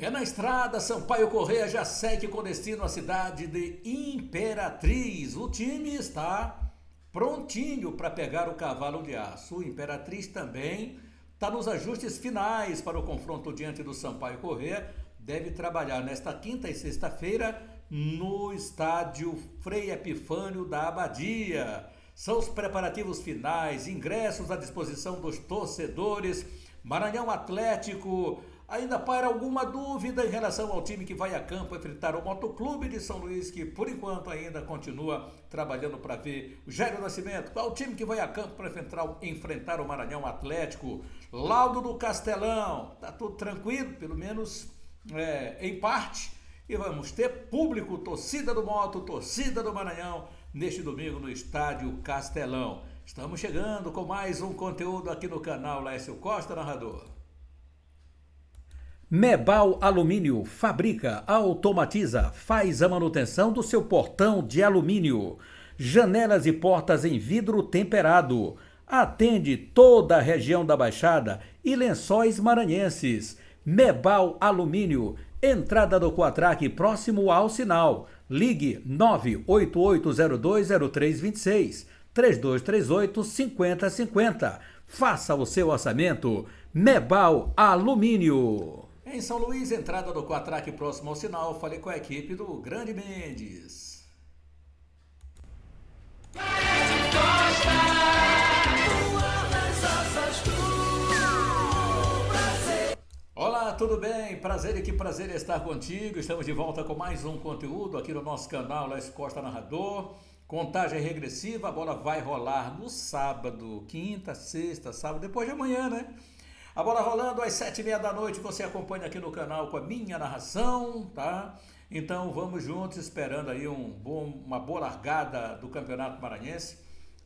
Pé na estrada, Sampaio Corrêa já segue com destino à cidade de Imperatriz. O time está prontinho para pegar o cavalo de aço. O Imperatriz também está nos ajustes finais para o confronto diante do Sampaio Corrêa. Deve trabalhar nesta quinta e sexta-feira no estádio Frei Epifânio da Abadia. São os preparativos finais, ingressos à disposição dos torcedores. Maranhão Atlético. Ainda paira alguma dúvida em relação ao time que vai a campo enfrentar o Motoclube de São Luís, que por enquanto ainda continua trabalhando para ver o Jairo Nascimento. Qual o time que vai a campo para enfrentar o Maranhão Atlético? Laudo do Castelão. Tá tudo tranquilo, pelo menos em parte. E vamos ter público, torcida do Moto, torcida do Maranhão, neste domingo no Estádio Castelão. Estamos chegando com mais um conteúdo aqui no canal Laércio Costa, narrador. Mebal Alumínio fabrica, automatiza, faz a manutenção do seu portão de alumínio. Janelas e portas em vidro temperado. Atende toda a região da Baixada e Lençóis Maranhenses. Mebal Alumínio, entrada do Quatraque próximo ao sinal. Ligue 988020326, 3238-5050. Faça o seu orçamento. Mebal Alumínio. Em São Luís, entrada do Quatraque próximo ao sinal, falei com a equipe do Grande Mendes. Olá, tudo bem? Prazer e que prazer estar contigo. Estamos de volta com mais um conteúdo aqui no nosso canal Laércio Costa Narrador. Contagem regressiva, a bola vai rolar no sábado, quinta, sexta, sábado, depois de amanhã, né? A bola rolando às 7h30 da noite, você acompanha aqui no canal com a minha narração, tá? Então vamos juntos, esperando aí uma boa largada do Campeonato Maranhense.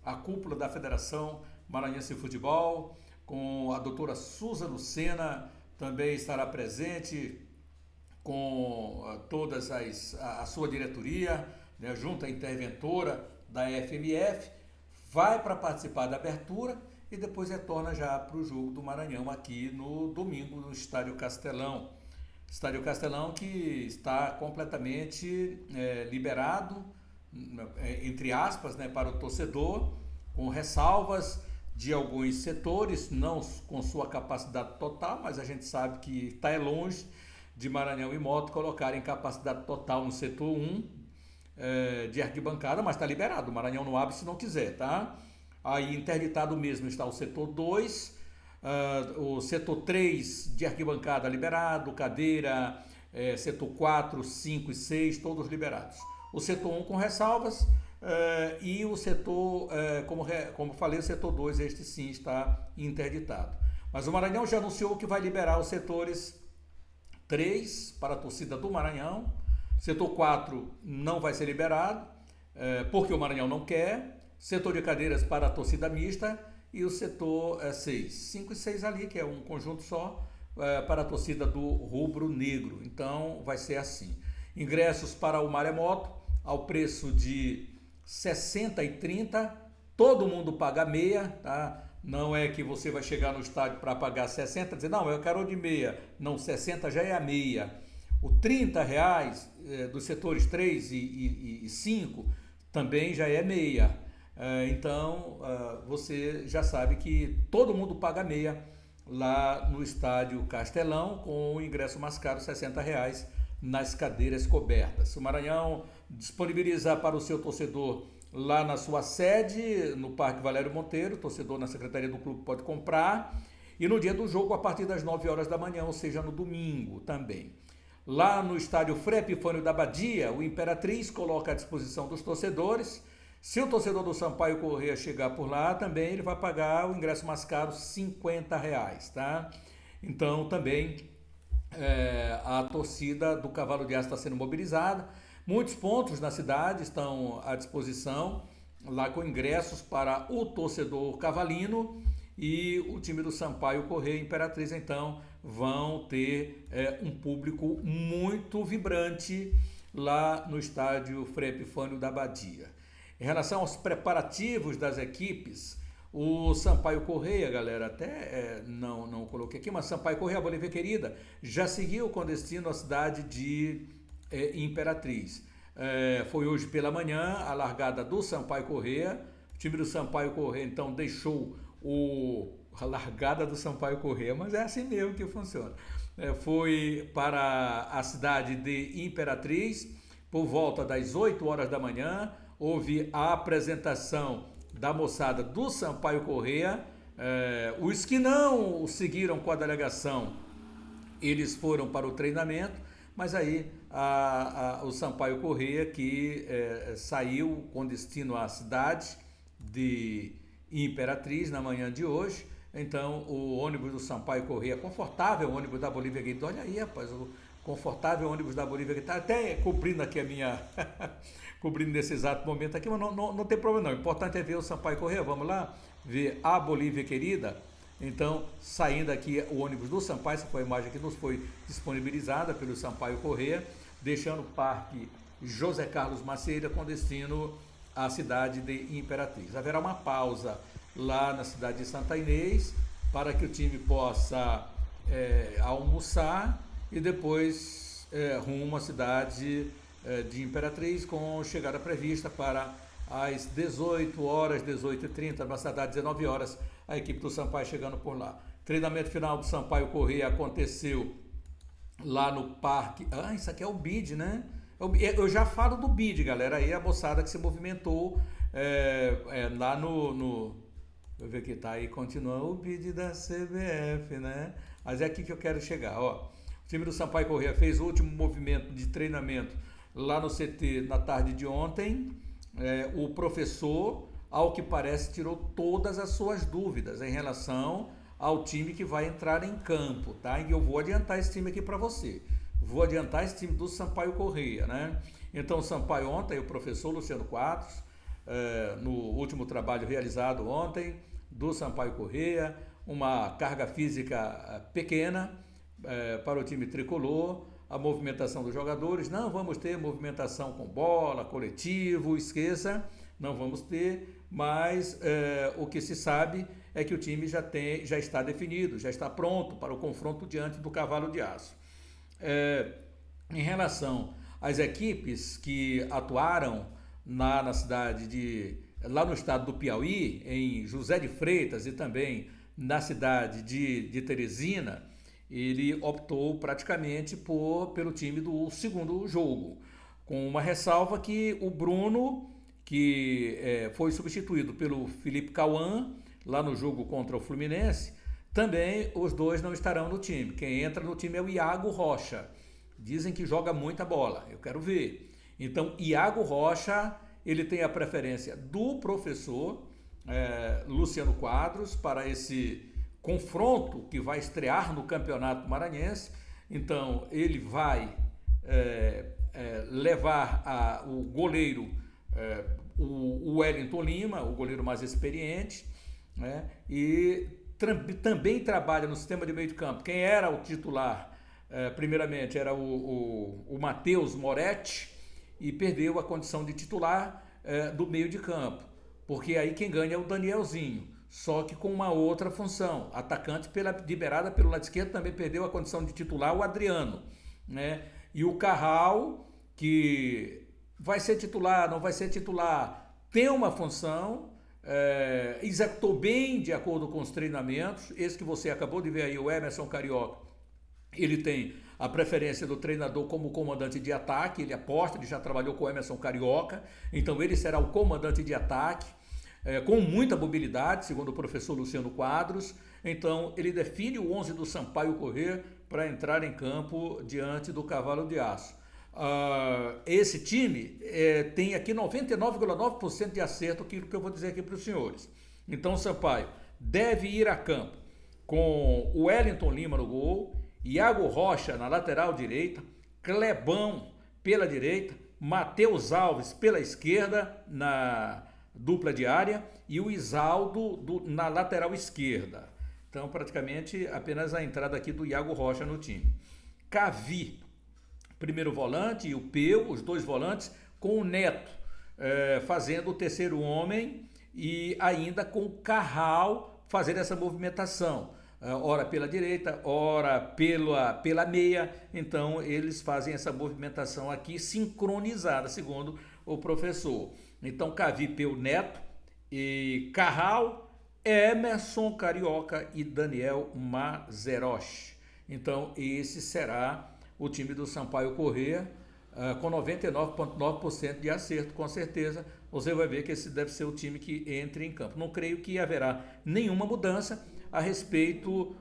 A cúpula da Federação Maranhense de Futebol, com a doutora Suza Lucena, também estará presente com todas a sua diretoria, né, junto à interventora da FMF, vai para participar da abertura e depois retorna já para o jogo do Maranhão aqui no domingo no Estádio Castelão. Estádio Castelão que está completamente liberado, entre aspas, né, para o torcedor, com ressalvas de alguns setores, não com sua capacidade total, mas a gente sabe que está longe de Maranhão e Moto colocarem capacidade total no setor 1 de arquibancada, mas está liberado. O Maranhão não abre se não quiser, tá? Aí interditado mesmo está o setor 2, o setor 3 de arquibancada liberado, cadeira, setor 4, 5 e 6, todos liberados. O setor 1 com ressalvas e o setor, como falei, o setor 2, este sim está interditado. Mas o Maranhão já anunciou que vai liberar os setores 3 para a torcida do Maranhão, setor 4 não vai ser liberado, porque o Maranhão não quer, setor de cadeiras para a torcida mista e o setor 6, 5 e 6 ali, que é um conjunto só, para a torcida do Rubro Negro. Então vai ser assim. Ingressos para o Maremoto ao preço de 60 e 30, todo mundo paga meia, tá? Não é que você vai chegar no estádio para pagar 60 e dizer, não, eu quero de meia. Não, 60 já é a meia. O R$30 dos setores 3 e 5 também já é meia. Então você já sabe que todo mundo paga meia lá no Estádio Castelão, com o ingresso mais caro, R$60 nas cadeiras cobertas. O Maranhão disponibiliza para o seu torcedor lá na sua sede, no Parque Valério Monteiro, o torcedor na secretaria do clube pode comprar, e no dia do jogo a partir das 9 horas da manhã, ou seja, no domingo também. Lá no estádio Frei Epifânio da Abadia, o Imperatriz coloca à disposição dos torcedores. Se o torcedor do Sampaio Corrêa chegar por lá, também ele vai pagar o ingresso mais caro, R$50, tá? Então também a torcida do Cavalo de Aço está sendo mobilizada. Muitos pontos na cidade estão à disposição, lá com ingressos para o torcedor cavalino, e o time do Sampaio Corrêa e Imperatriz, então, vão ter um público muito vibrante lá no estádio Frei Epifânio da Abadia. Em relação aos preparativos das equipes, O Sampaio Corrêa, galera, até não coloquei aqui, mas Sampaio Corrêa, a Bolívia querida, já seguiu com destino à cidade de Imperatriz. Foi hoje pela manhã a largada do Sampaio Corrêa. O time do Sampaio Corrêa, então, deixou a largada do Sampaio Corrêa, mas é assim mesmo que funciona. Foi para a cidade de Imperatriz por volta das 8 horas da manhã. Houve a apresentação da moçada do Sampaio Corrêa. Os que não seguiram com a delegação, eles foram para o treinamento, mas aí o Sampaio Corrêa que saiu com destino à cidade de Imperatriz na manhã de hoje. Então o ônibus do Sampaio Corrêa, confortável ônibus da Bolívia Gate, olha aí, rapaz, o confortável ônibus da Bolívia Gate, tá até cobrindo aqui a minha cobrindo nesse exato momento aqui, mas não tem problema não, o importante é ver o Sampaio Corrêa. Vamos lá ver a Bolívia querida. Então, saindo aqui o ônibus do Sampaio, essa foi a imagem que nos foi disponibilizada pelo Sampaio Corrêa, deixando o Parque José Carlos Macieira com destino à cidade de Imperatriz. Haverá uma pausa lá na cidade de Santa Inês para que o time possa almoçar e depois rumo à cidade de Imperatriz, com chegada prevista para às 18 horas, 18h30, na cidade 19 horas, a equipe do Sampaio chegando por lá. Treinamento final do Sampaio Corrêa aconteceu lá no parque. Isso aqui é o BID, né? Eu já falo do BID, galera. Aí a moçada que se movimentou lá no. Deixa eu ver que tá aí, continua o BID da CBF, né? Mas é aqui que eu quero chegar, ó. O time do Sampaio Corrêa fez o último movimento de treinamento lá no CT na tarde de ontem. O professor, ao que parece, tirou todas as suas dúvidas em relação ao time que vai entrar em campo, tá? E eu vou adiantar esse time aqui para você. Vou adiantar esse time do Sampaio Corrêa, né? Então, o Sampaio ontem, o professor Luciano Quadros, no último trabalho realizado ontem do Sampaio Corrêa, uma carga física pequena para o time tricolor, a movimentação dos jogadores. Não vamos ter movimentação com bola, coletivo, esqueça, não vamos ter, mas o que se sabe é que o time já está definido, já está pronto para o confronto diante do Cavalo de Aço. Em relação às equipes que atuaram na cidade lá no estado do Piauí, em José de Freitas e também na cidade de Teresina, ele optou praticamente pelo time do segundo jogo, com uma ressalva que o Bruno, que foi substituído pelo Felipe Cauã, lá no jogo contra o Fluminense, também os dois não estarão no time. Quem entra no time é o Iago Rocha. Dizem que joga muita bola, eu quero ver. Então, Iago Rocha, ele tem a preferência do professor Luciano Quadros para esse confronto que vai estrear no Campeonato Maranhense. Então, ele vai levar o goleiro, o Wellington Lima, o goleiro mais experiente, né? E também trabalha no sistema de meio de campo. Quem era o titular, primeiramente, era o Matheus Moretti, e perdeu a condição de titular do meio de campo, porque aí quem ganha é o Danielzinho, só que com uma outra função. Atacante liberada pelo lado esquerdo, também perdeu a condição de titular o Adriano, né? E o Carral, que vai ser titular, não vai ser titular, tem uma função, executou bem de acordo com os treinamentos. Esse que você acabou de ver aí, o Emerson Carioca, ele tem a preferência do treinador como comandante de ataque. Ele aposta, ele já trabalhou com o Emerson Carioca, então ele será o comandante de ataque, com muita mobilidade, segundo o professor Luciano Quadros. Então ele define o 11 do Sampaio Corrêa para entrar em campo diante do Cavalo de Aço. Esse time tem aqui 99,9% de acerto, aquilo que eu vou dizer aqui para os senhores. Então o Sampaio deve ir a campo com o Wellington Lima no gol, Iago Rocha na lateral direita, Clebão pela direita, Matheus Alves pela esquerda na dupla de área e o Isaldo na lateral esquerda. Então, praticamente, apenas a entrada aqui do Iago Rocha no time. Cavi, primeiro volante, e o Peu, os dois volantes, com o Neto fazendo o terceiro homem, e ainda com o Carral fazendo essa movimentação. Ora pela direita, ora pela meia, então eles fazem essa movimentação aqui sincronizada, segundo o professor. Então Cavipeu Neto e Carral, Emerson Carioca e Daniel Mazeroche. Então esse será o time do Sampaio Corrêa, com 99,9% de acerto, com certeza. Você vai ver que esse deve ser o time que entre em campo. Não creio que haverá nenhuma mudança a respeito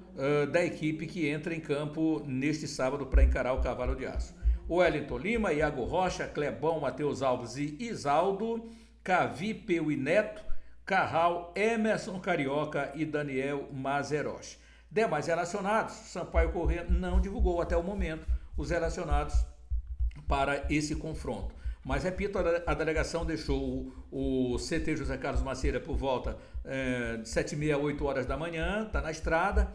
da equipe que entra em campo neste sábado para encarar o Cavalo de Aço. Wellington Lima, Iago Rocha, Clebão, Matheus Alves e Isaldo, Cavipeu e Neto, Carral, Emerson Carioca e Daniel Mazeroche. Demais relacionados, Sampaio Corrêa não divulgou até o momento os relacionados para esse confronto. Mas, repito, a delegação deixou o CT José Carlos Macieira por volta de 7h30 a 8 horas da manhã, está na estrada,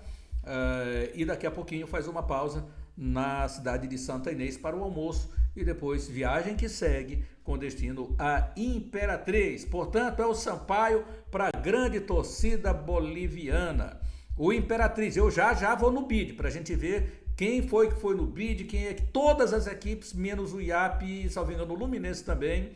e daqui a pouquinho faz uma pausa na cidade de Santa Inês para o almoço e depois viagem que segue com destino a Imperatriz. Portanto, é o Sampaio para a grande torcida boliviana. O Imperatriz, eu já vou no bid para a gente ver quem foi que foi no bid, quem é que todas as equipes, menos o IAP e, salvo engano, o Luminense também,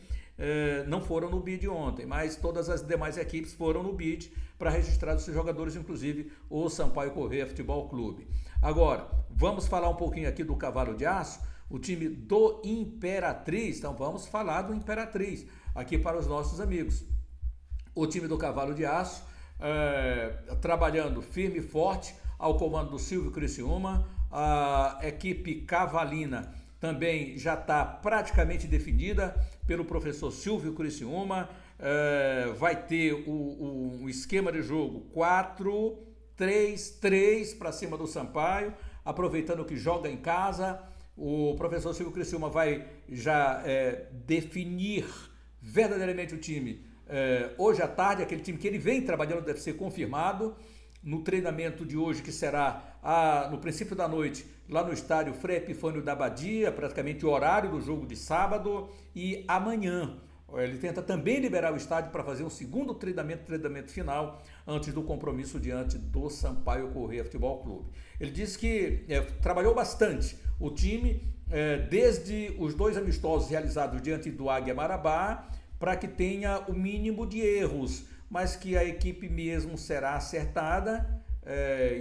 não foram no bid ontem, mas todas as demais equipes foram no bid para registrar os seus jogadores, inclusive o Sampaio Corrêa Futebol Clube. Agora, vamos falar um pouquinho aqui do Cavalo de Aço, o time do Imperatriz. Então vamos falar do Imperatriz aqui para os nossos amigos. O time do Cavalo de Aço trabalhando firme e forte ao comando do Silvio Criciúma. A equipe cavalina também já está praticamente definida pelo professor Silvio Criciúma. Vai ter um esquema de jogo 4-3-3 para cima do Sampaio, aproveitando que joga em casa. O professor Silvio Criciúma vai já definir verdadeiramente o time hoje à tarde. Aquele time que ele vem trabalhando deve ser confirmado no treinamento de hoje, que será no princípio da noite, lá no estádio Frei Epifânio da Abadia, praticamente o horário do jogo de sábado, e amanhã ele tenta também liberar o estádio para fazer um segundo treinamento final, antes do compromisso diante do Sampaio Corrêa Futebol Clube. Ele disse que trabalhou bastante o time, desde os 2 amistosos realizados diante do Águia Marabá, para que tenha o mínimo de erros, mas que a equipe mesmo será acertada.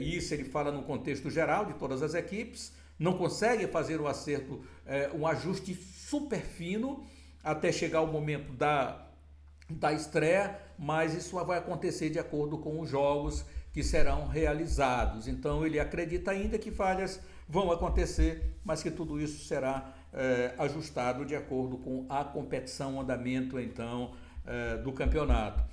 Isso ele fala no contexto geral de todas as equipes. Não consegue fazer o acerto, um ajuste super fino até chegar o momento da estreia, mas isso vai acontecer de acordo com os jogos que serão realizados. Então ele acredita ainda que falhas vão acontecer, mas que tudo isso será ajustado de acordo com a competição, o andamento então do campeonato.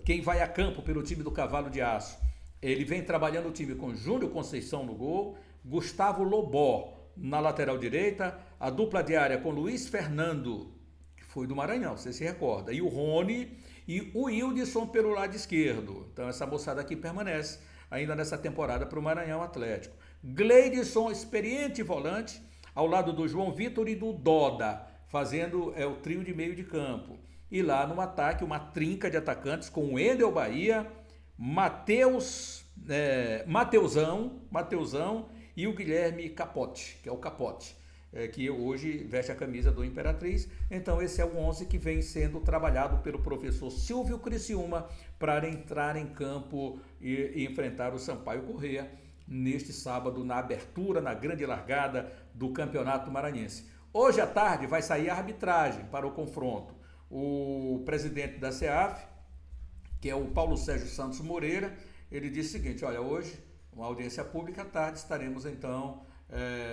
Quem vai a campo pelo time do Cavalo de Aço? Ele vem trabalhando o time com Júnior Conceição no gol, Gustavo Lobó na lateral direita, a dupla diária com Luiz Fernando, que foi do Maranhão, você se recorda, e o Rony e o Wildson pelo lado esquerdo. Então essa moçada aqui permanece ainda nessa temporada para o Maranhão Atlético. Gleidson, experiente volante, ao lado do João Vitor e do Doda, fazendo o trio de meio de campo. E lá no ataque, uma trinca de atacantes com o Endel Bahia, Mateusão e o Guilherme Capote, que é o Capote, que hoje veste a camisa do Imperatriz. Então esse é o 11 que vem sendo trabalhado pelo professor Silvio Criciúma para entrar em campo e enfrentar o Sampaio Corrêa neste sábado, na abertura, na grande largada do Campeonato Maranhense. Hoje à tarde vai sair a arbitragem para o confronto. O presidente da CEAF, que é o Paulo Sérgio Santos Moreira, ele disse o seguinte: olha, hoje, uma audiência pública à tarde, estaremos então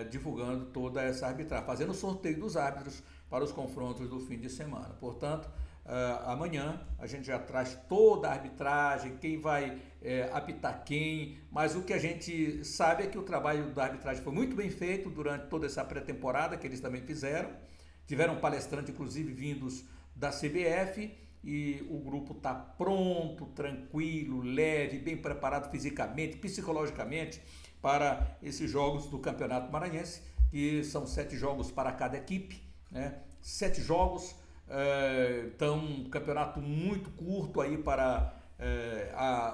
divulgando toda essa arbitragem, fazendo o sorteio dos árbitros para os confrontos do fim de semana. Portanto, amanhã a gente já traz toda a arbitragem, quem vai apitar quem, mas o que a gente sabe é que o trabalho da arbitragem foi muito bem feito durante toda essa pré-temporada que eles também fizeram. Tiveram palestrantes, inclusive, vindos da CBF, e o grupo está pronto, tranquilo, leve, bem preparado fisicamente, psicologicamente para esses jogos do Campeonato Maranhense, que são 7 jogos para cada equipe, né? 7 jogos Então, um campeonato muito curto aí para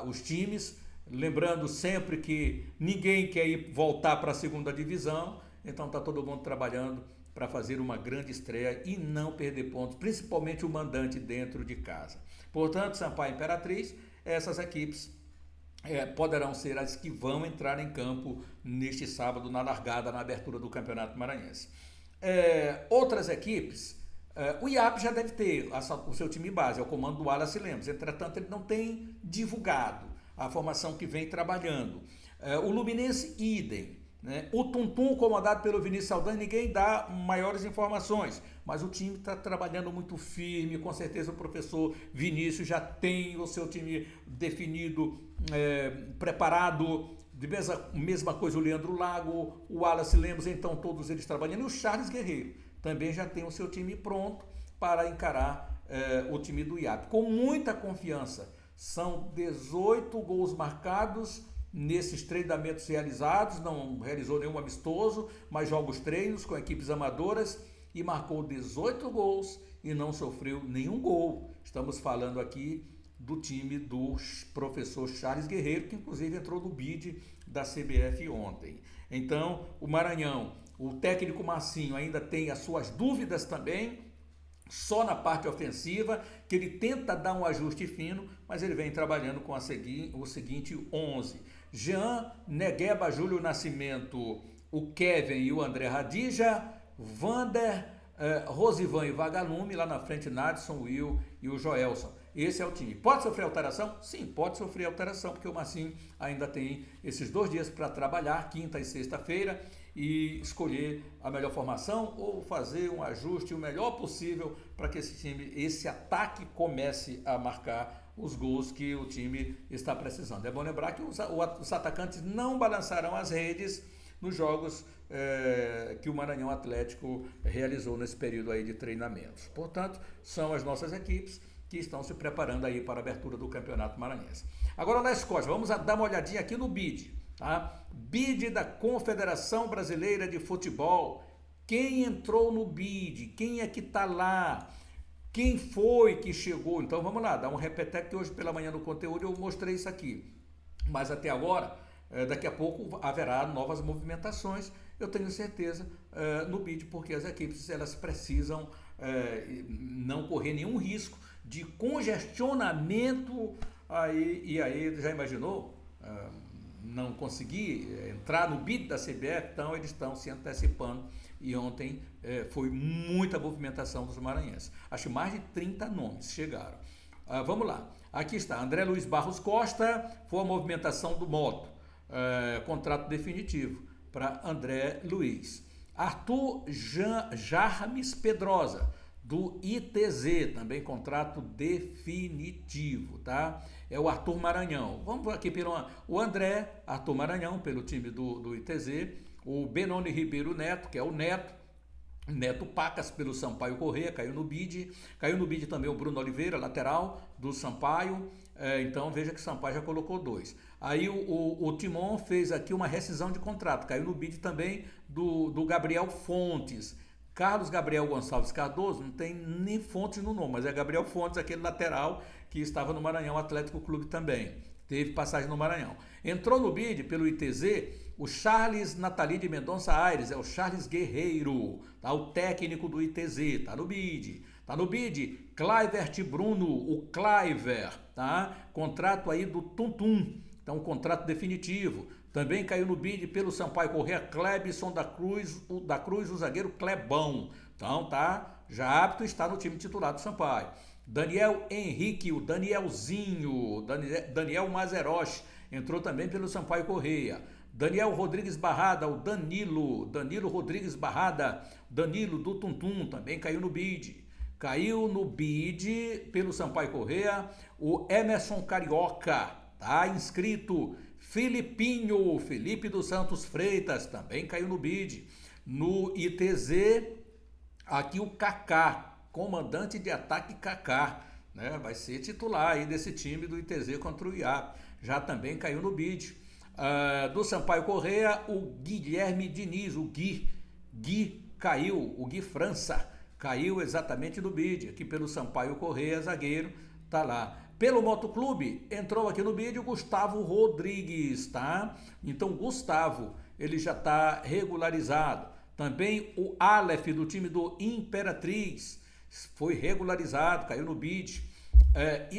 os times. Lembrando sempre que ninguém quer ir voltar para a segunda divisão, então está todo mundo trabalhando para fazer uma grande estreia e não perder pontos, principalmente o mandante dentro de casa. Portanto, Sampaio e Imperatriz, essas equipes poderão ser as que vão entrar em campo neste sábado na largada, na abertura do Campeonato Maranhense. Outras equipes, o IAP já deve ter o seu time base, é o comando do Wallace Lemos, entretanto ele não tem divulgado a formação que vem trabalhando. O Luminense, idem. Né? O Tum-Tum, comandado pelo Vinícius Saldanha, ninguém dá maiores informações, mas o time está trabalhando muito firme, com certeza o professor Vinícius já tem o seu time definido, preparado, de mesma coisa o Leandro Lago, o Wallace Lemos, então todos eles trabalhando, e o Charles Guerreiro também já tem o seu time pronto para encarar o time do IAP, com muita confiança. São 18 gols marcados nesses treinamentos realizados, não realizou nenhum amistoso, mas joga os treinos com equipes amadoras e marcou 18 gols e não sofreu nenhum gol. Estamos falando aqui do time do professor Charles Guerreiro, que inclusive entrou no bid da CBF ontem. Então, o Maranhão, o técnico Massinho ainda tem as suas dúvidas também, só na parte ofensiva, que ele tenta dar um ajuste fino, mas ele vem trabalhando com o seguinte 11. Jean, Negueba, Júlio Nascimento, o Kevin e o André Radija, Vander, Rosivan e Vagalume, lá na frente Nadson, Will e o Joelson. Esse é o time. Pode sofrer alteração? Sim, pode sofrer alteração, porque o Massinho ainda tem esses 2 dias para trabalhar, quinta e sexta-feira, e escolher a melhor formação ou fazer um ajuste o melhor possível para que esse ataque comece a marcar os gols que o time está precisando. É bom lembrar que os atacantes não balançarão as redes nos jogos que o Maranhão Atlético realizou nesse período aí de treinamentos. Portanto, são as nossas equipes que estão se preparando aí para a abertura do Campeonato Maranhense. Agora na Escócia, vamos dar uma olhadinha aqui no BID. Tá? BID da Confederação Brasileira de Futebol. Quem entrou no BID? Quem é que está lá? Quem foi que chegou? Então vamos lá, dar um repeteco que hoje pela manhã no conteúdo eu mostrei isso aqui. Mas até agora, daqui a pouco haverá novas movimentações, eu tenho certeza, no BID, porque as equipes elas precisam não correr nenhum risco de congestionamento aí, e aí já imaginou? Não conseguir entrar no BID da CBF, então eles estão se antecipando e ontem foi muita movimentação dos maranhenses. Acho que mais de 30 nomes chegaram. Vamos lá, aqui está, André Luiz Barros Costa, foi a movimentação do Moto, contrato definitivo para André Luiz. Arthur Jarmes Pedrosa, do ITZ, também contrato definitivo, tá? É o Arthur Maranhão. Vamos aqui o André, Arthur Maranhão, pelo time do ITZ, o Benoni Ribeiro Neto, que é o Neto Pacas, pelo Sampaio Corrêa, caiu no BID também o Bruno Oliveira, lateral do Sampaio, então veja que o Sampaio já colocou 2. Aí o Timon fez aqui uma rescisão de contrato, caiu no BID também do Gabriel Fontes. Carlos Gabriel Gonçalves Cardoso, não tem nem Fontes no nome, mas é Gabriel Fontes, aquele lateral que estava no Maranhão Atlético Clube também. Teve passagem no Maranhão. Entrou no BID pelo ITZ o Charles Nathalie de Mendonça Aires, é o Charles Guerreiro, tá? O técnico do ITZ, tá no BID. Tá no BID, Clivert Bruno, o Cliver, tá? Contrato aí do Tum-Tum, então contrato definitivo. Também caiu no BID pelo Sampaio Corrêa, Clebson da Cruz, o zagueiro Clebão. Então tá já apto, está no time titular do Sampaio. Daniel Henrique, o Danielzinho, Daniel Mazeroche, entrou também pelo Sampaio Corrêa. Daniel Rodrigues Barrada, o Danilo Rodrigues Barrada, Danilo do Tum-Tum, também caiu no BID. Caiu no BID pelo Sampaio Corrêa, o Emerson Carioca, tá inscrito. Felipe dos Santos Freitas, também caiu no BID. No ITZ, aqui o Kaká, comandante de ataque Kaká, né? Vai ser titular aí desse time do ITZ contra o IAP. Já também caiu no BID. Do Sampaio Corrêa, o Guilherme Diniz, o Gui caiu, o Gui França, caiu exatamente no bid, aqui pelo Sampaio Corrêa, zagueiro, tá lá. Pelo Motoclube, entrou aqui no bid o Gustavo Rodrigues, tá? Então, Gustavo, ele já está regularizado. Também o Aleph, do time do Imperatriz, foi regularizado, caiu no bid.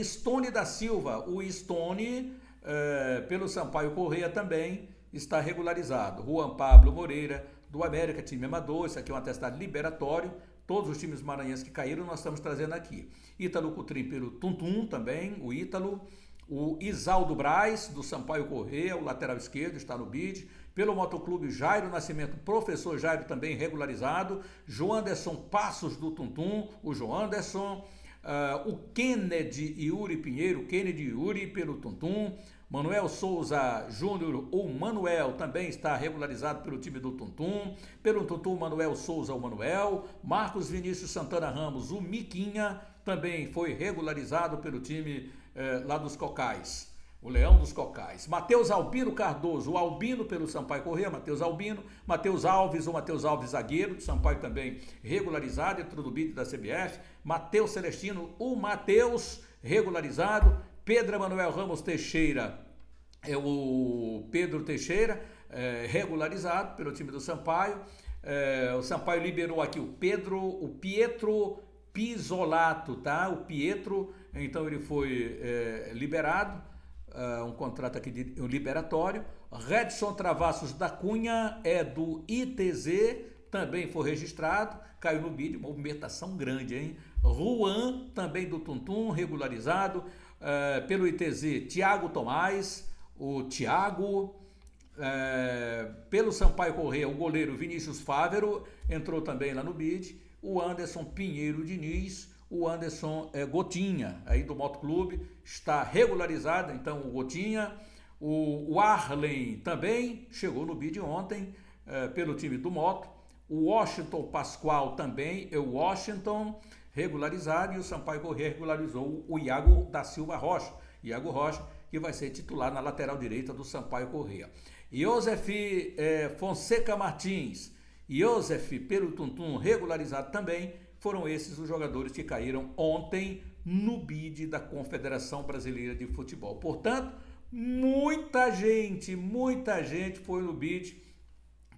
Stone da Silva, o Stone, pelo Sampaio Corrêa também está regularizado. Juan Pablo Moreira, do América, time amador, isso aqui é um atestado liberatório. Todos os times maranhenses que caíram nós estamos trazendo aqui. Ítalo Cutrim pelo Tuntum também, o Ítalo. O Isaldo Braz, do Sampaio Corrêa, o lateral esquerdo, está no bid. Pelo Motoclube Jairo Nascimento, professor Jairo também regularizado. Joanderson Passos, do Tuntum, o Joanderson. O Kennedy Yuri Pinheiro, Kennedy Yuri pelo Tuntum. Manuel Souza Júnior, o Manuel, também está regularizado pelo time do Tuntum. Pelo Tuntum, Manuel Souza, o Manuel. Marcos Vinícius Santana Ramos, o Miquinha, também foi regularizado pelo time lá dos Cocais. O Leão dos Cocais. Matheus Albino Cardoso, o Albino pelo Sampaio Corrêa, Matheus Albino. Matheus Alves, o Matheus Alves zagueiro, do Sampaio também regularizado, entrou no bid da CBF. Matheus Celestino, o Matheus, regularizado. Pedro Emanuel Ramos Teixeira, o Pedro Teixeira, regularizado pelo time do Sampaio. O Sampaio liberou aqui o Pietro Pisolato, tá? O Pietro, então ele foi liberado, um contrato aqui de um liberatório. Redson Travassos da Cunha é do ITZ, também foi registrado, caiu no bid, movimentação grande, hein? Juan, também do Tuntum, regularizado. Pelo ITZ, Thiago Tomás, o Thiago. Pelo Sampaio Corrêa, o goleiro Vinícius Fávero entrou também lá no bid. O Anderson Pinheiro Diniz, o Anderson Gotinha, aí do Motoclube, está regularizado, então o Gotinha. O Arlen também chegou no bid ontem, pelo time do Moto. O Washington Pascoal também, é o Washington, regularizado, e o Sampaio Corrêa regularizou o Iago da Silva Rocha, Iago Rocha, que vai ser titular na lateral direita do Sampaio Corrêa. Iosef Fonseca Martins, Iosef pelo Tuntum, regularizado também. Foram esses os jogadores que caíram ontem no bid da Confederação Brasileira de Futebol. Portanto, muita gente foi no bid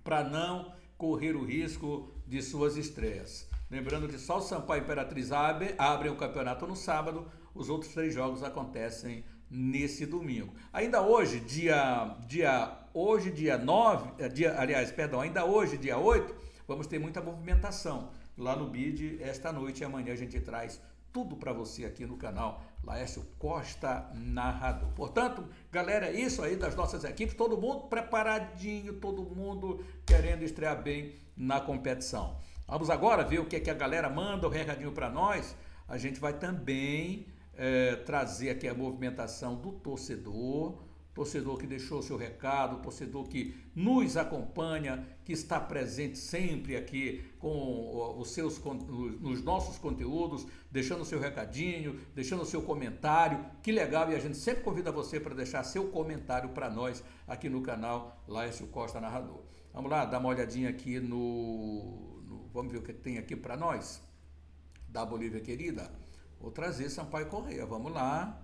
para não correr o risco de suas estreias. Lembrando que só o Sampaio Imperatriz abre o campeonato no sábado, os outros 3 jogos acontecem nesse domingo. Ainda hoje, dia 8, vamos ter muita movimentação lá no bid. Esta noite e amanhã a gente traz tudo para você aqui no canal Laércio Costa Narrador. Portanto, galera, é isso aí das nossas equipes, todo mundo preparadinho, todo mundo querendo estrear bem na competição. Vamos agora ver o que a galera manda, o recadinho para nós. A gente vai também trazer aqui a movimentação do torcedor que deixou o seu recado, torcedor que nos acompanha, que está presente sempre aqui com nos nossos conteúdos, deixando o seu recadinho, deixando o seu comentário. Que legal, e a gente sempre convida você para deixar seu comentário para nós aqui no canal Laércio Costa Narrador. Vamos lá, dar uma olhadinha aqui vamos ver o que tem aqui para nós, da Bolívia querida. Vou trazer Sampaio Corrêa, vamos lá.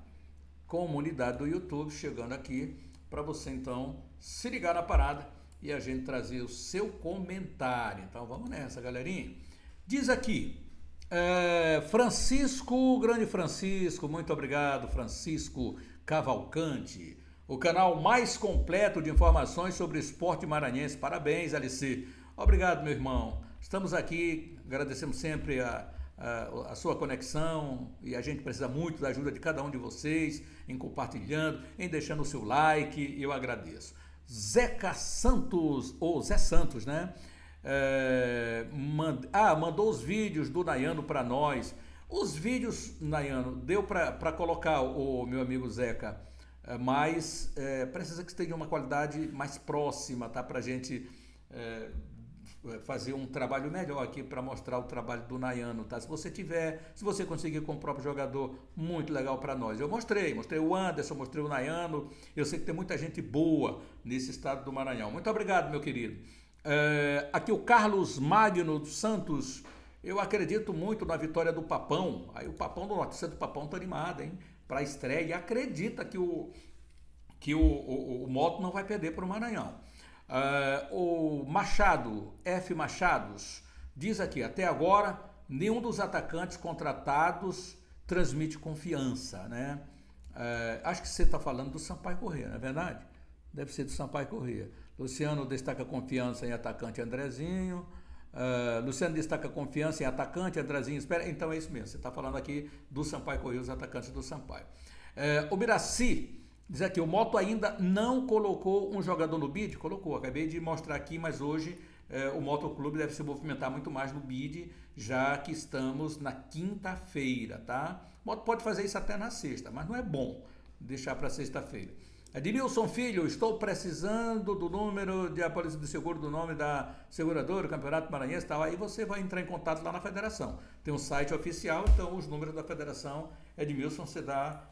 Comunidade do YouTube chegando aqui para você então se ligar na parada e a gente trazer o seu comentário. Então vamos nessa, galerinha. Diz aqui, grande Francisco, muito obrigado, Francisco Cavalcante, o canal mais completo de informações sobre esporte maranhense. Parabéns, LC. Obrigado, meu irmão. Estamos aqui, agradecemos sempre a sua conexão, e a gente precisa muito da ajuda de cada um de vocês em compartilhando, em deixando o seu like, eu agradeço. Zeca Santos, ou Zé Santos, né? Mandou os vídeos do Nayano para nós. Os vídeos, Nayano, deu para colocar, o meu amigo Zeca, mas precisa que tenha uma qualidade mais próxima, tá? Para a gente fazer um trabalho melhor aqui para mostrar o trabalho do Nayano, tá? Se você conseguir com o próprio jogador, muito legal para nós. Eu mostrei o Anderson, mostrei o Nayano. Eu sei que tem muita gente boa nesse estado do Maranhão. Muito obrigado, meu querido. Aqui o Carlos Magno dos Santos Eu acredito muito na vitória do Papão. Aí o Papão do Notícia do Papão tá animado, hein? Para a estreia e acredita que o Moto não vai perder para o Maranhão. O Machado, F. Machados, diz aqui, até agora, nenhum dos atacantes contratados transmite confiança, né? Acho que você está falando do Sampaio Corrêa, não é verdade? Deve ser do Sampaio Corrêa. Luciano destaca confiança em atacante Andrezinho. Luciano destaca confiança em atacante Andrezinho. Espera, então é isso mesmo. Você está falando aqui do Sampaio Corrêa, os atacantes do Sampaio. O Miraci diz aqui, o Moto ainda não colocou um jogador no bid? Colocou, acabei de mostrar aqui, mas hoje o Moto Clube deve se movimentar muito mais no bid, já que estamos na quinta-feira, tá? O Moto pode fazer isso até na sexta, mas não é bom deixar para sexta-feira. Edmilson Filho, estou precisando do número de apólice de seguro, do nome da seguradora, do Campeonato Maranhense e tal. Aí você vai entrar em contato lá na federação. Tem um site oficial, então os números da federação, Edmilson, você dá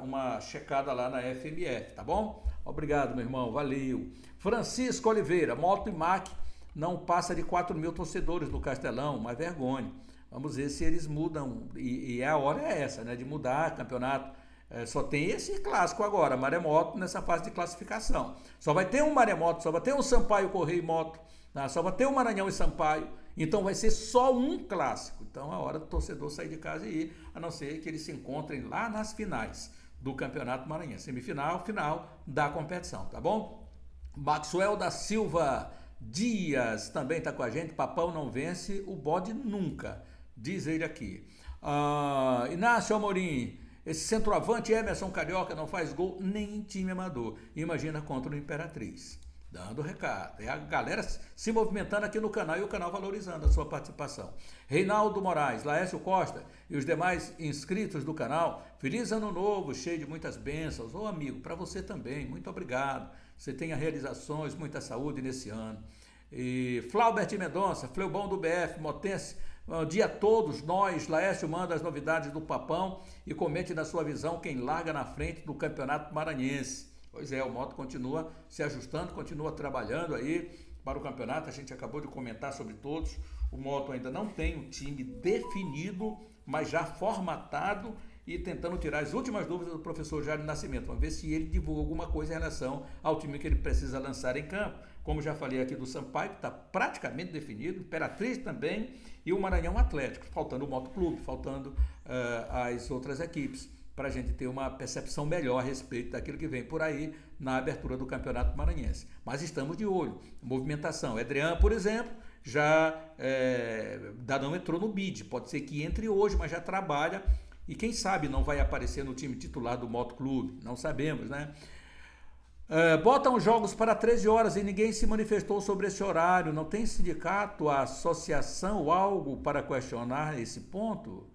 uma checada lá na FMF, tá bom? Obrigado, meu irmão, valeu. Francisco Oliveira, Moto e MAC não passa de 4 mil torcedores no Castelão, uma vergonha. Vamos ver se eles mudam, e a hora é essa, né, de mudar campeonato. Só tem esse clássico agora, Maremoto, nessa fase de classificação. Só vai ter um Maremoto, só vai ter um Sampaio Corrêa e Moto, né? Só vai ter um Maranhão e Sampaio. Então vai ser só um clássico. Então é hora do torcedor sair de casa e ir, a não ser que eles se encontrem lá nas finais do Campeonato Maranhense. Semifinal, final da competição, tá bom? Maxwell da Silva Dias também está com a gente. Papão não vence o bode nunca, diz ele aqui. Inácio Amorim. Esse centroavante Emerson Carioca não faz gol nem em time amador. Imagina contra o Imperatriz. Dando recado. É a galera se movimentando aqui no canal e o canal valorizando a sua participação. Reinaldo Moraes, Laércio Costa e os demais inscritos do canal, feliz ano novo, cheio de muitas bênçãos. Ô amigo, para você também, muito obrigado. Você tenha realizações, muita saúde nesse ano. E Flaubert Mendonça, Fleubão do BF, Motense, bom dia a todos nós. Laércio manda as novidades do Papão e comente na sua visão quem larga na frente do Campeonato Maranhense. Pois é, o Moto continua se ajustando, continua trabalhando aí para o campeonato. A gente acabou de comentar sobre todos. O Moto ainda não tem um time definido, mas já formatado e tentando tirar as últimas dúvidas do professor Jair Nascimento. Vamos ver se ele divulga alguma coisa em relação ao time que ele precisa lançar em campo. Como já falei aqui do Sampaio, que está praticamente definido, Imperatriz também, e o Maranhão Atlético, faltando o Moto Clube, faltando as outras equipes, para a gente ter uma percepção melhor a respeito daquilo que vem por aí na abertura do Campeonato Maranhense. Mas estamos de olho, movimentação. Adriano, por exemplo, já não entrou no bid, pode ser que entre hoje, mas já trabalha, e quem sabe não vai aparecer no time titular do Moto Clube, não sabemos, né? Botam jogos para 13 horas e ninguém se manifestou sobre esse horário. Não tem sindicato, associação, algo para questionar esse ponto?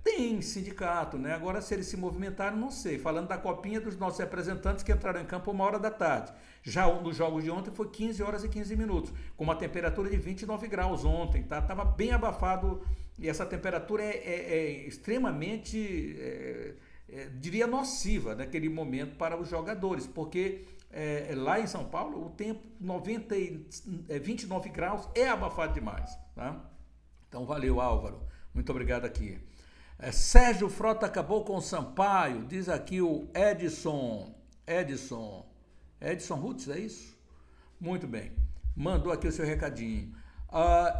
Tem sindicato, né? Agora, se eles se movimentaram, não sei. Falando da copinha dos nossos representantes que entraram em campo 1h da tarde. Já nos jogos de ontem foi 15 horas e 15 minutos, com uma temperatura de 29 graus ontem, tá? Tava bem abafado e essa temperatura é extremamente... diria nociva naquele momento para os jogadores, porque lá em São Paulo o tempo 29 graus é abafado demais, tá? Então valeu, Álvaro, muito obrigado aqui. Sérgio Frota acabou com o Sampaio, diz aqui o Edson Rutz, é isso? Muito bem, mandou aqui o seu recadinho.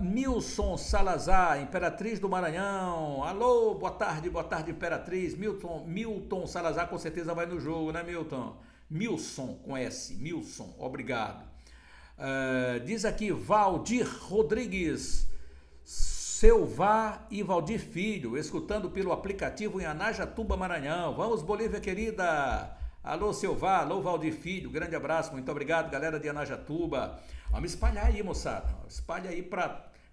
Milson Salazar, Imperatriz do Maranhão. Alô, boa tarde, Imperatriz. Milton Salazar com certeza vai no jogo, né, Milton? Milson com S, Milson, obrigado. Diz aqui Valdir Rodrigues, Selvar e Valdir Filho, escutando pelo aplicativo em Anajatuba, Maranhão. Vamos, Bolívia querida. Alô, Selvar, alô, Valdir Filho, grande abraço, muito obrigado, galera de Anajatuba. Vamos espalhar aí, moçada. Espalha aí,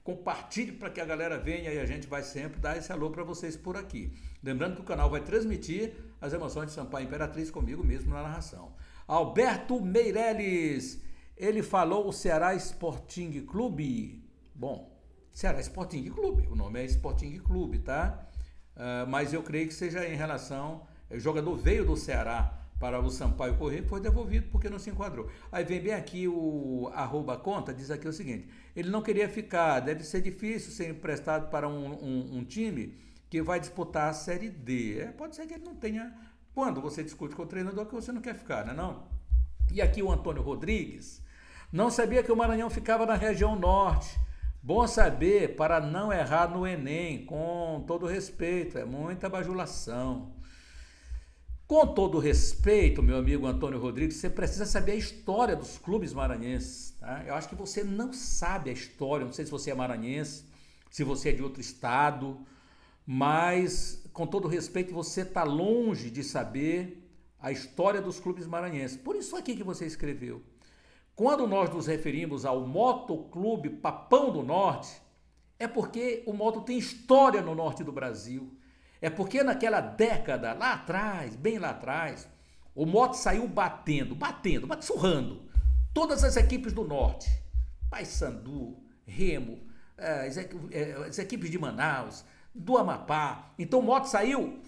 compartilhe para que a galera venha e a gente vai sempre dar esse alô para vocês por aqui. Lembrando que o canal vai transmitir as emoções de Sampaio Imperatriz comigo mesmo na narração. Alberto Meirelles, ele falou o Ceará Sporting Clube. Bom, Ceará Sporting Clube, o nome é Sporting Clube, tá? Mas eu creio que seja em relação... O jogador veio do Ceará para o Sampaio Corrêa, foi devolvido porque não se enquadrou. Aí vem bem aqui o @conta, diz aqui o seguinte: ele não queria ficar, deve ser difícil ser emprestado para um time que vai disputar a Série D. Pode ser que ele não tenha. Quando você discute com o treinador, que você não quer ficar, né, não? E aqui o Antônio Rodrigues: não sabia que o Maranhão ficava na região norte. Bom saber para não errar no Enem, com todo respeito, é muita bajulação. Com todo respeito, meu amigo Antônio Rodrigues, você precisa saber a história dos clubes maranhenses. Tá? Eu acho que você não sabe a história, não sei se você é maranhense, se você é de outro estado, mas, com todo respeito, você está longe de saber a história dos clubes maranhenses. Por isso aqui que você escreveu. Quando nós nos referimos ao Motoclube Papão do Norte, é porque o moto tem história no norte do Brasil. É porque naquela década, lá atrás, bem lá atrás, o moto saiu batendo, surrando todas as equipes do norte. Paysandu, Remo, as equipes de Manaus, do Amapá. Então o moto saiu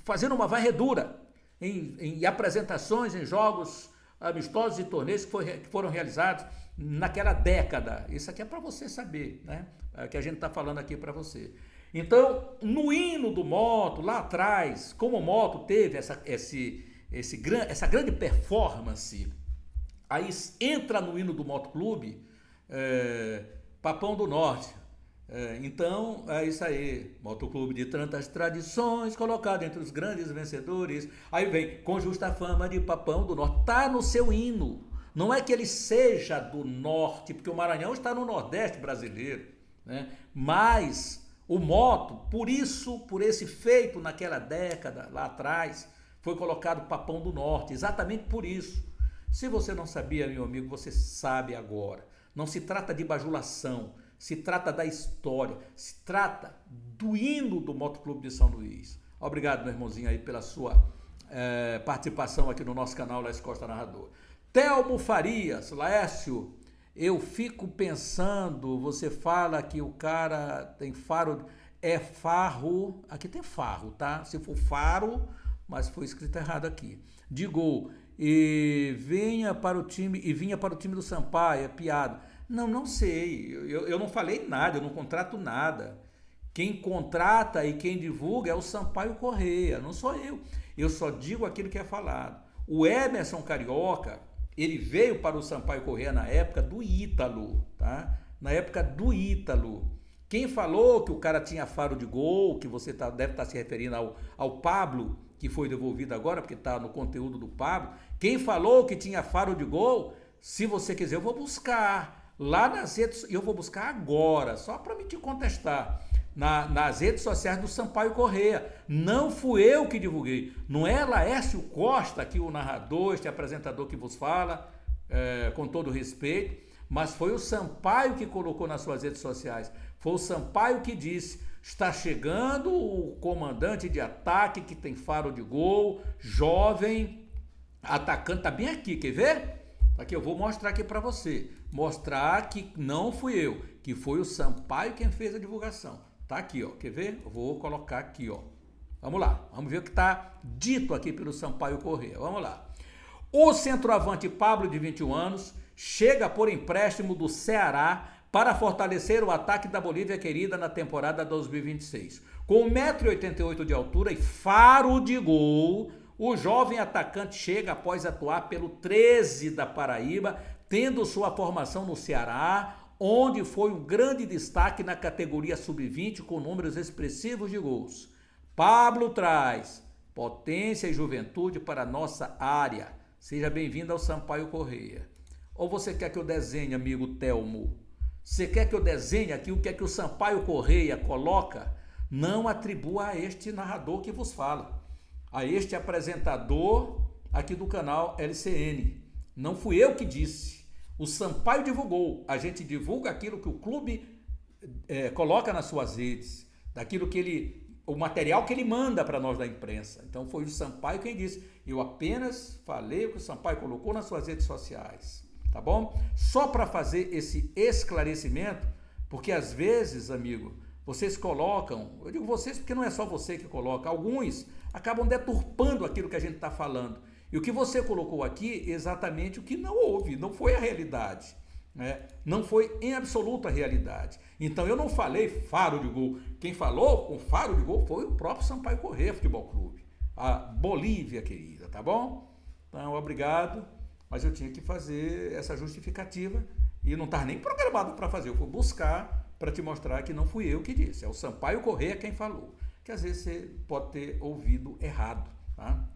fazendo uma varredura em apresentações, em jogos amistosos e torneios que foram realizados naquela década. Isso aqui é para você saber, né? É que a gente está falando aqui para você. Então, no hino do moto, lá atrás, como o moto teve essa grande performance, aí entra no hino do Motoclube Papão do Norte. Então, é isso aí, Motoclube de tantas tradições, colocado entre os grandes vencedores. Aí vem, com justa fama de Papão do Norte, está no seu hino. Não é que ele seja do norte, porque o Maranhão está no nordeste brasileiro, né? Mas o moto, por esse feito naquela década, lá atrás, foi colocado Papão do Norte, exatamente por isso. Se você não sabia, meu amigo, você sabe agora. Não se trata de bajulação, se trata da história, se trata do hino do Motoclube de São Luís. Obrigado, meu irmãozinho, aí pela sua participação aqui no nosso canal Laércio Costa Narrador. Telmo Farias, Laércio, eu fico pensando, você fala que o cara tem faro, é farro, aqui tem farro, tá? Se for faro, mas foi escrito errado aqui. De gol, e vinha para o time do Sampaio, é piada. Não sei, eu não falei nada, eu não contrato nada. Quem contrata e quem divulga é o Sampaio Corrêa, não sou eu. Eu só digo aquilo que é falado. O Emerson Carioca, ele veio para o Sampaio Corrêa na época do Ítalo, tá? Na época do Ítalo. Quem falou que o cara tinha faro de gol, que você deve estar se referindo ao Pablo, que foi devolvido agora, porque está no conteúdo do Pablo. Quem falou que tinha faro de gol, se você quiser, eu vou buscar lá nas redes, eu vou buscar agora, só para me te contestar. Nas redes sociais do Sampaio Corrêa. Não fui eu que divulguei. Não é Laércio Costa, aqui o narrador, este apresentador que vos fala, com todo respeito, mas foi o Sampaio que colocou nas suas redes sociais. Foi o Sampaio que disse: está chegando o comandante de ataque que tem faro de gol, jovem, atacante, tá bem aqui, quer ver? Aqui eu vou mostrar aqui para você. Mostrar que não fui eu, que foi o Sampaio quem fez a divulgação. Tá aqui, ó. Quer ver? Eu vou colocar aqui, ó. Vamos lá. Vamos ver o que está dito aqui pelo Sampaio Corrêa. Vamos lá. O centroavante Pablo, de 21 anos, chega por empréstimo do Ceará para fortalecer o ataque da Bolívia querida na temporada 2026. Com 1,88 m de altura e faro de gol, o jovem atacante chega após atuar pelo 13 da Paraíba, tendo sua formação no Ceará, onde foi um grande destaque na categoria sub-20 com números expressivos de gols. Pablo traz potência e juventude para a nossa área. Seja bem-vindo ao Sampaio Corrêa. Ou você quer que eu desenhe, amigo Telmo? Você quer que eu desenhe aqui o que é que o Sampaio Corrêa coloca? Não atribua a este narrador que vos fala, a este apresentador aqui do canal LCN. Não fui eu que disse. O Sampaio divulgou. A gente divulga aquilo que o clube coloca nas suas redes, daquilo que o material que ele manda para nós da imprensa. Então foi o Sampaio quem disse. Eu apenas falei o que o Sampaio colocou nas suas redes sociais. Tá bom? Só para fazer esse esclarecimento, porque às vezes, amigo, vocês colocam, eu digo vocês porque não é só você que coloca, alguns acabam deturpando aquilo que a gente está falando. E o que você colocou aqui é exatamente o que não houve, não foi a realidade. Né? Não foi em absoluta realidade. Então eu não falei faro de gol. Quem falou com faro de gol foi o próprio Sampaio Corrêa Futebol Clube. A Bolívia querida, tá bom? Então, obrigado. Mas eu tinha que fazer essa justificativa e não estava nem programado para fazer. Eu fui buscar para te mostrar que não fui eu que disse. É o Sampaio Corrêa quem falou. Que às vezes você pode ter ouvido errado, tá?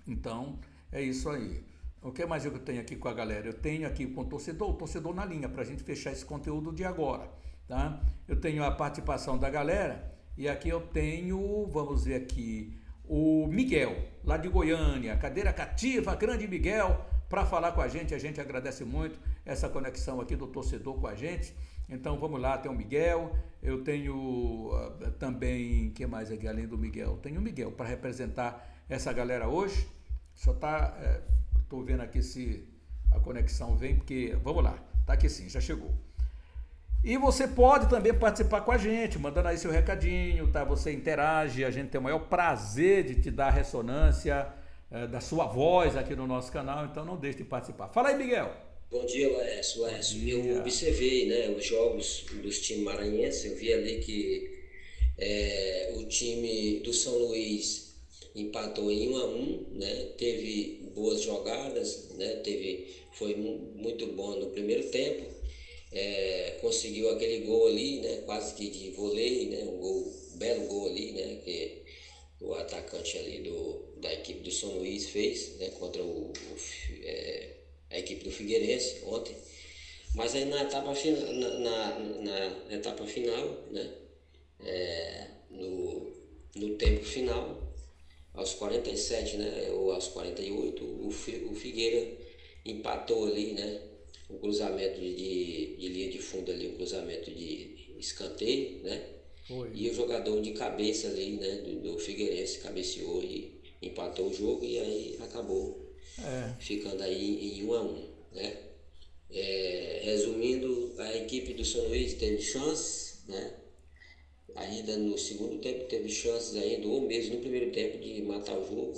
Então, é isso aí. O que mais eu tenho aqui com a galera? Eu tenho aqui com o torcedor na linha, para a gente fechar esse conteúdo de agora, tá? Eu tenho a participação da galera e aqui eu tenho, vamos ver aqui, o Miguel, lá de Goiânia, cadeira cativa, grande Miguel, para falar com a gente agradece muito essa conexão aqui do torcedor com a gente. Então vamos lá, tem o Miguel, eu tenho também, que mais aqui além do Miguel? Tenho o Miguel para representar essa galera hoje. Só tá, estou vendo aqui se a conexão vem, porque, vamos lá, tá aqui sim, já chegou. E você pode também participar com a gente, mandando aí seu recadinho, tá? Você interage, a gente tem o maior prazer de te dar ressonância da sua voz aqui no nosso canal, então não deixe de participar. Fala aí, Miguel. Bom dia, Laércio. Eu observei, né, os jogos dos times maranhenses, eu vi ali que o time do São Luís empatou em 1-1, né, teve boas jogadas, né, foi muito bom no primeiro tempo, conseguiu aquele gol ali, né, quase que de voleio, né, um belo gol ali, né, que o atacante ali da equipe do São Luís fez, né, contra a equipe do Figueirense ontem. Mas aí na etapa final, né, no tempo final, aos 47, né, ou aos 48, o Figueira empatou ali, né, um cruzamento de linha de fundo ali, um cruzamento de escanteio, né, Foi. E o jogador de cabeça ali, né, do Figueirense cabeceou e empatou o jogo e aí acabou ficando aí em 1-1, né. Resumindo, a equipe do São Luís teve chances, né, ainda no segundo tempo teve chances ainda, ou mesmo no primeiro tempo, de matar o jogo,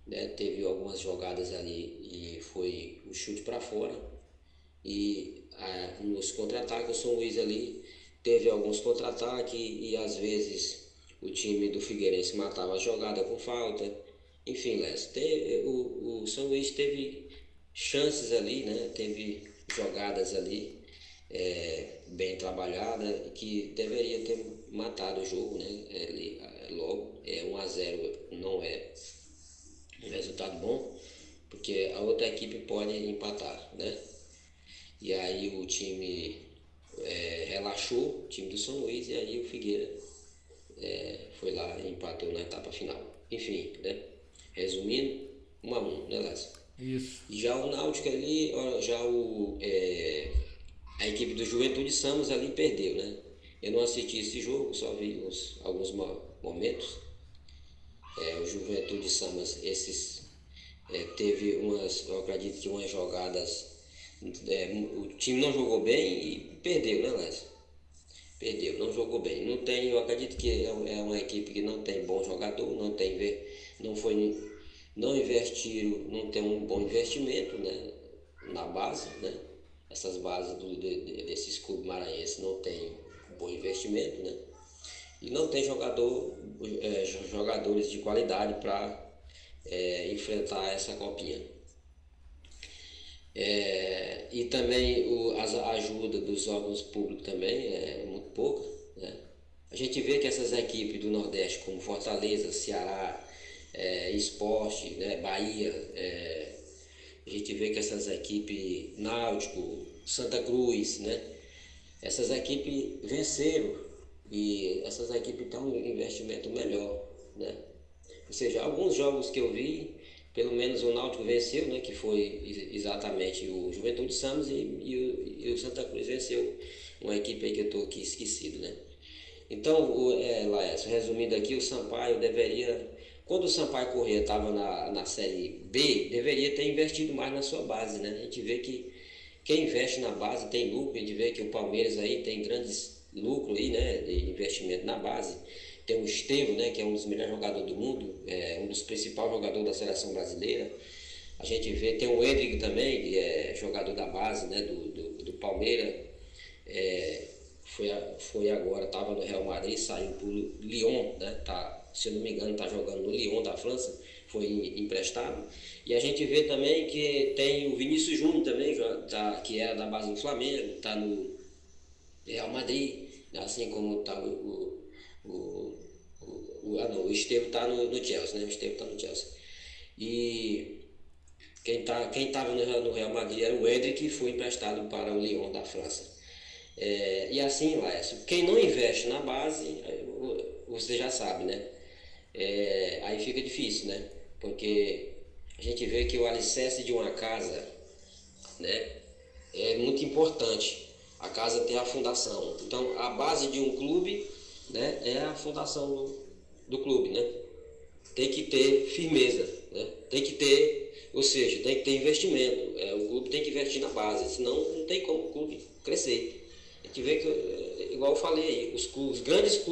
né, teve algumas jogadas ali e foi o chute para fora, e nos contra-ataques o São Luís ali teve alguns contra-ataques e às vezes o time do Figueirense matava a jogada com falta, enfim, o São Luís teve chances ali, né, teve jogadas ali bem trabalhada, que deveria ter matado o jogo, né? Logo, 1-0 não é um resultado bom, porque a outra equipe pode empatar, né? E aí o time relaxou, o time do São Luís, e aí o Figueira foi lá e empatou na etapa final. Enfim, né? Resumindo, 1-1, né, Lázaro? Isso. E já o Náutico ali, a equipe do Juventude Samos ali perdeu, né? Eu não assisti esse jogo, só vi alguns momentos. O Juventude Samos, teve eu acredito que umas jogadas, o time não jogou bem e perdeu, né, Lécio? Perdeu, não jogou bem. Eu acredito que é uma equipe que não tem bom jogador, não investiram, não tem um bom investimento, né, na base, né? Essas bases desses clubes maranhenses não tem um bom investimento, né? E não tem jogadores de qualidade para enfrentar essa copinha. E também a ajuda dos órgãos públicos também é muito pouca, né? A gente vê que essas equipes do Nordeste, como Fortaleza, Ceará, Sport, né, Bahia, a gente vê que essas equipes, Náutico, Santa Cruz, né, essas equipes venceram e essas equipes têm um investimento melhor, né? Ou seja, alguns jogos que eu vi, pelo menos o Náutico venceu, né, que foi exatamente o Juventude Samos, e o Santa Cruz venceu uma equipe aí que eu estou aqui esquecido, né? Então, Laércio, resumindo aqui, o Sampaio deveria, quando o Sampaio Corrêa estava na Série B, deveria ter investido mais na sua base, né? A gente vê que quem investe na base tem lucro, a gente vê que o Palmeiras aí tem grandes lucros aí, né, de investimento na base. tem o Estevo, né, que é um dos melhores jogadores do mundo, um dos principais jogadores da seleção brasileira. A gente vê, tem o Endrick também, que é jogador da base, né, do Palmeiras. Foi agora, estava no Real Madrid, saiu para o Lyon, né, se eu não me engano, está jogando no Lyon da França, foi emprestado. E a gente vê também que tem o Vinícius Júnior também, que era da base do Flamengo, está no Real Madrid, assim como está o Estevo está no Chelsea, né? O Estevo está no Chelsea. E quem estava no Real Madrid era o Endrick, que foi emprestado para o Lyon da França. E assim, Laércio, quem não investe na base, você já sabe, né? Aí fica difícil, né? Porque a gente vê que o alicerce de uma casa, né, é muito importante. A casa tem a fundação. Então, a base de um clube, né, é a fundação do clube, né? Tem que ter firmeza, né? Tem que ter, ou seja, tem que ter investimento. O clube tem que investir na base, senão não tem como o clube crescer. A gente vê que, igual eu falei aí, os grandes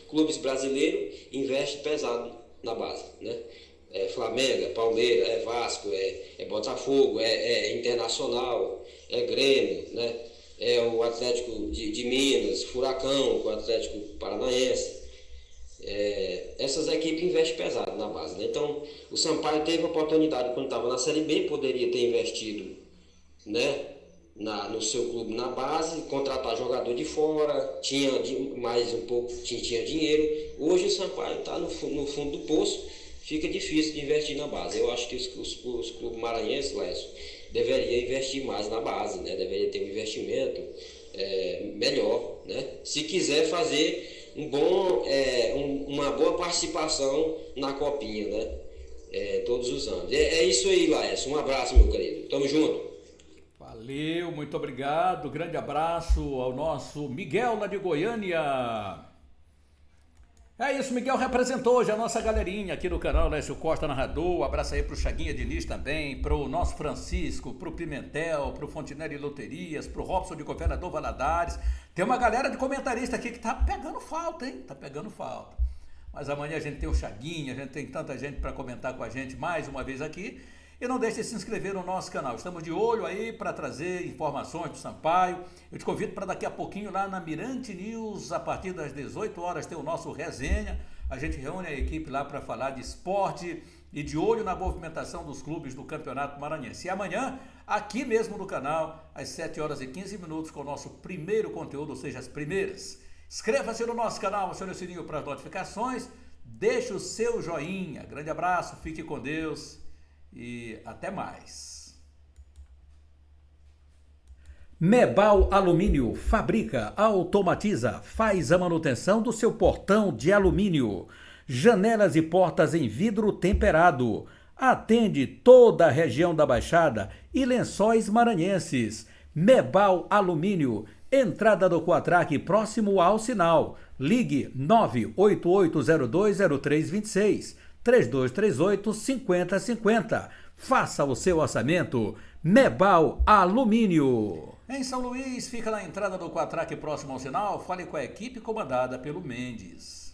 clubes brasileiros investem pesado na base, né? Flamengo, Palmeiras, Vasco, Botafogo, Internacional, Grêmio, né? O Atlético de Minas, Furacão, o Atlético Paranaense. Essas equipes investem pesado na base, né? Então, o Sampaio teve a oportunidade, quando estava na Série B, poderia ter investido, né, no seu clube na base, contratar jogador de fora, tinha mais um pouco, tinha dinheiro. Hoje o Sampaio está no fundo do poço, fica difícil de investir na base. Eu acho que os clubes maranhenses, Lécio, deveriam investir mais na base, né? Deveria ter um investimento melhor, né? Se quiser fazer uma boa participação na Copinha, né? Todos os anos. É isso aí, Laércio. Um abraço, meu querido. Tamo junto. Valeu, muito obrigado. Grande abraço ao nosso Miguel lá de Goiânia. É isso, Miguel representou hoje a nossa galerinha aqui no canal Lécio Costa Narrador. Um abraço aí pro Chaguinha Diniz também, pro nosso Francisco, pro Pimentel, pro Fontinelli Loterias, pro Robson de Governador Valadares. Tem uma galera de comentarista aqui que tá pegando falta, hein? Tá pegando falta. Mas amanhã a gente tem o Chaguinha, a gente tem tanta gente para comentar com a gente mais uma vez aqui. E não deixe de se inscrever no nosso canal. Estamos de olho aí para trazer informações do Sampaio. Eu te convido para daqui a pouquinho lá na Mirante News, a partir das 18 horas, ter o nosso resenha. A gente reúne a equipe lá para falar de esporte e de olho na movimentação dos clubes do Campeonato Maranhense. E amanhã, aqui mesmo no canal, às 7 horas e 15 minutos, com o nosso primeiro conteúdo, ou seja, as primeiras. Inscreva-se no nosso canal, acione o sininho para as notificações, deixe o seu joinha. Grande abraço, fique com Deus. E até mais. Mebal Alumínio fabrica, automatiza, faz a manutenção do seu portão de alumínio. Janelas e portas em vidro temperado. Atende toda a região da Baixada e Lençóis Maranhenses. Mebal Alumínio, entrada do Quatraque próximo ao sinal. Ligue 988020326. 3238-5050. Faça o seu orçamento. Mebal Alumínio. Em São Luís, fica na entrada do Quatraque próximo ao sinal. Fale com a equipe comandada pelo Mendes.